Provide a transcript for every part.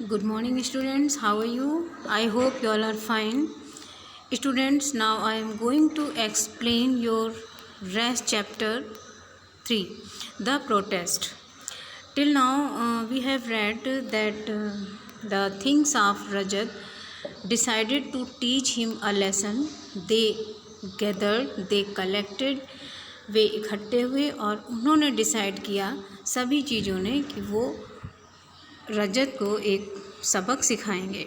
Good morning, students. How are you? I hope you all are fine. Students, now I am going to explain your rest chapter 3, the protest. Till now, we have read that the things of Rajat decided to teach him a lesson. They gathered, they collected, वे इकट्ठे हुए और उन्होंने decide किया सभी चीज़ों ने कि वो रजत को एक सबक सिखाएंगे।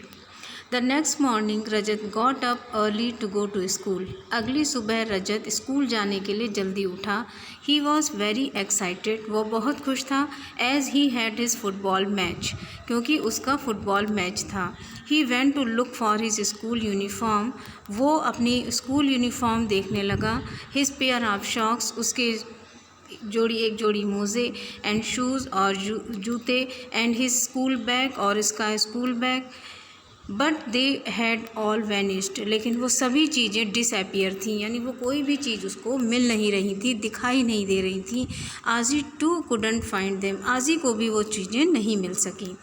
The next morning Rajat got up early to go to school. अगली सुबह रजत स्कूल जाने के लिए जल्दी उठा। ही वॉज वेरी एक्साइटेड, वो बहुत खुश था। As he had his football match, क्योंकि उसका फुटबॉल मैच था। He went to look for his school uniform, वो अपनी स्कूल यूनिफॉर्म देखने लगा। हिज पेयर ऑफ शॉक्स, उसके एक जोड़ी मोज़े, एंड शूज़ और जूते, एंड हिज स्कूल बैग और इसका school bag. But they had all vanished, लेकिन वो सभी चीज़ें डिसअपियर थीं, यानी वो कोई भी चीज़ उसको मिल नहीं रही थी, दिखाई नहीं दे रही थी। आजी टू कुडंट फाइंड देम, आजी को भी वो चीज़ें नहीं मिल सकी।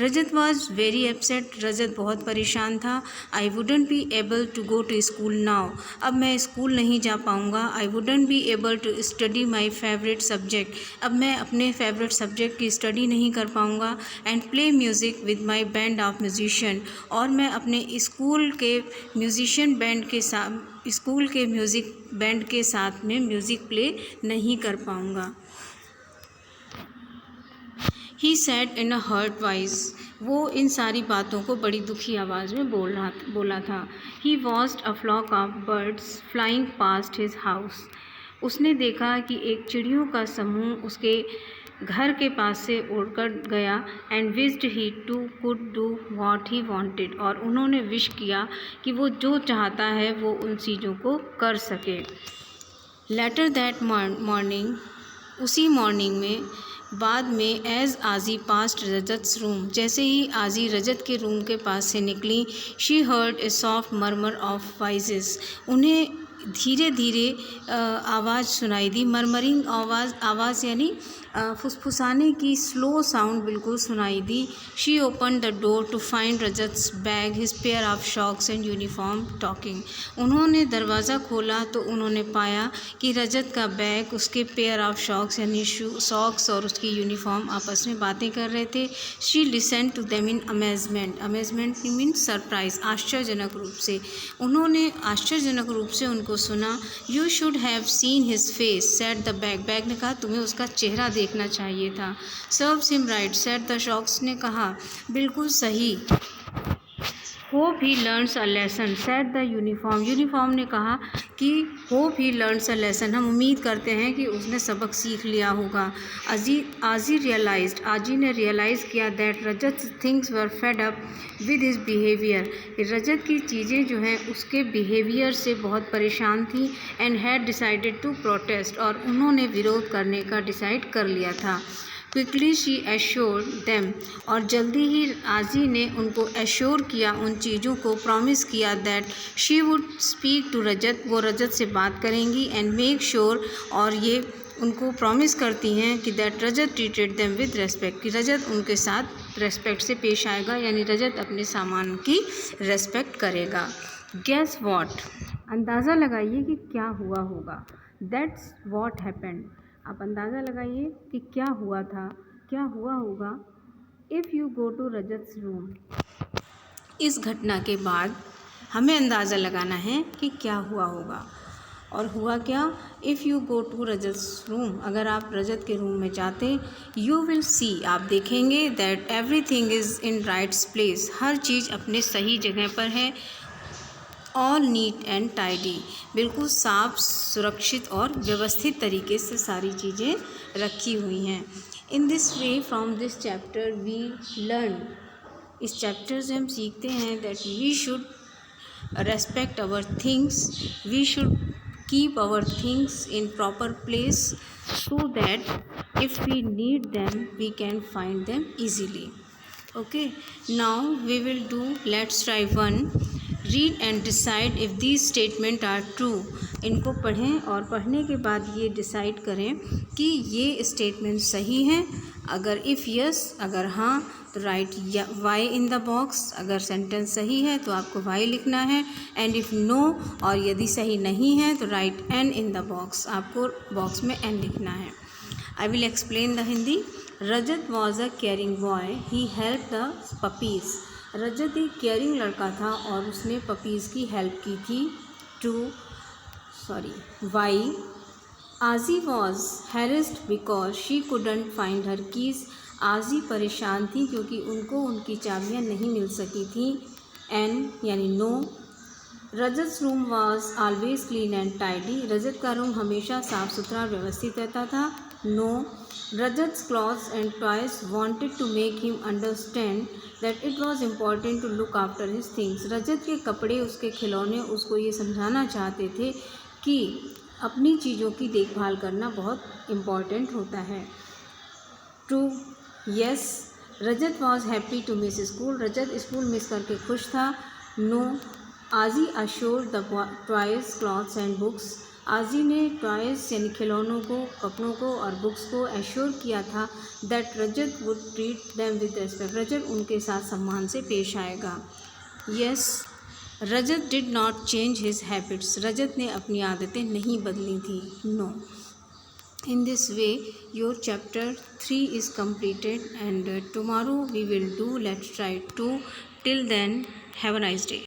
Rajat was very upset, Rajat बहुत परेशान था। I wouldn't be able to go to school now, अब मैं स्कूल नहीं जा पाऊँगा। I wouldn't be able to study my favourite subject, अब मैं अपने फेवरेट सब्जेक्ट की स्टडी नहीं कर पाऊँगा। And play music with my band of musician, और मैं अपने स्कूल के म्यूजिशियन बैंड के साथ स्कूल के म्यूज़िक बैंड के साथ में म्यूज़िक प्ले नहीं कर पाऊँगा। ही सैड इन अ हर्ट वॉइस, वो इन सारी बातों को बड़ी दुखी आवाज़ में बोला था। He watched a flock of birds flying past his house, उसने देखा कि एक चिड़ियों का समूह उसके घर के पास से उड़कर गया। And wished he too could do what he wanted, और उन्होंने विश किया कि वो जो चाहता है वो उन चीज़ों को कर सके। लेटर दैट मॉर्निंग, उसी मॉर्निंग में बाद में, एज आजी पास्ट रजत्स रूम, जैसे ही आजी रजत के रूम के पास से निकली, she heard a soft murmur of voices, उन्हें धीरे धीरे आवाज़ सुनाई दी। मरमरिंग आवाज़ यानी फुसफुसाने की स्लो साउंड बिल्कुल सुनाई दी। She open the door to find Rajat's bag, his pair of socks and uniform talking, उन्होंने दरवाज़ा खोला तो उन्होंने पाया कि रजत का बैग, उसके पेयर ऑफ शॉक्स यानी सॉक्स और उसकी यूनिफॉर्म आपस में बातें कर रहे थे। She listen to them in amazement, amazement means surprise, आश्चर्यजनक रूप से, उन्होंने आश्चर्यजनक रूप से उनको सुना। You should have seen his face said the bag, bag ने कहा तुम्हें उसका चेहरा देखना चाहिए था। Serves him right said the socks ने कहा बिल्कुल सही। Hope he learns a lesson said the uniform, uniform ने कहा कि hope he learns a lesson, हम उम्मीद करते हैं कि उसने सबक सीख लिया होगा। आजी रियलाइज्ड, आजी ने रियलाइज़ किया that Rajat things were fed up with his behaviour, Rajat की चीज़ें जो हैं उसके बिहेवियर से बहुत परेशान थी। And had decided to protest, और उन्होंने विरोध करने का डिसाइड कर लिया था। क्विकली शी एश्योर्ड देम, और जल्दी ही आजी ने उनको एश्योर किया, उन चीज़ों को प्रॉमिस किया that she would speak to Rajat, वो रजत से बात करेंगी। एंड मेक श्योर, और ये उनको प्रॉमिस करती हैं कि that Rajat treated them with respect, कि रजत उनके साथ रेस्पेक्ट से पेश आएगा, यानी रजत अपने सामान की रेस्पेक्ट करेगा। गेस वॉट, अंदाज़ा लगाइए कि क्या हुआ होगा। दैट्स वॉट हैपेंड, आप अंदाज़ा लगाइए कि क्या हुआ था, क्या हुआ होगा। If you go to Rajat's room, इस घटना के बाद हमें अंदाज़ा लगाना है कि क्या हुआ होगा। और हुआ क्या, if you go to Rajat's room, अगर आप रजत के रूम में जाते, यू विल सी, आप देखेंगे that everything is in rights place, हर चीज़ अपने सही जगह पर है। ऑल नीट एंड टाइडी, बिल्कुल साफ, सुरक्षित और व्यवस्थित तरीके से सारी चीज़ें रखी हुई हैं। In this way from this chapter we learn, इस चैप्टर से हम सीखते हैं that we should respect our things, we should keep our things in proper place so that if we need them we can find them easily. Okay, now we will do let's try one. Read and decide if these statement are true. इनको पढ़ें और पढ़ने के बाद ये decide करें कि ये स्टेटमेंट सही हैं। अगर इफ़ यस, अगर हाँ, तो write Y in the box. अगर सेंटेंस सही है तो आपको वाई लिखना है। एंड इफ़ नो, और यदि सही नहीं है तो write N in the box. आपको बॉक्स में एन लिखना है। I will explain the Hindi. Rajat was a caring boy, he help the puppies. Rajat एक केयरिंग लड़का था और उसने पपीज़ की हेल्प की थी। वाई। आजी was harassed because she couldn't find her keys. आजी परेशान थी क्योंकि उनको उनकी चाबियाँ नहीं मिल सकी थी। एन यानी no. Rajat room was always clean and tidy. Rajat का रूम हमेशा साफ सुथरा और व्यवस्थित रहता था। No. Rajat's clothes and toys wanted to make him understand that it was important to look after his things. Rajat के कपड़े, उसके खिलौने उसको ये समझाना चाहते थे कि अपनी चीज़ों की देखभाल करना बहुत इम्पॉर्टेंट होता है। Two. Yes. Rajat was happy to miss school. Rajat school miss करके खुश था। No. Aaji assured the toys, clothes and books. Aaji ने टॉयज यानी खिलौनों को, कपड़ों को और बुक्स को एश्योर किया था that Rajat would treat them with respect. Rajat उनके साथ सम्मान से पेश आएगा। Yes. Rajat did not change his habits. Rajat ने अपनी आदतें नहीं बदली थी। No. In this way, your chapter 3 is completed, and tomorrow we will do let's try 2. Till then, have a nice day.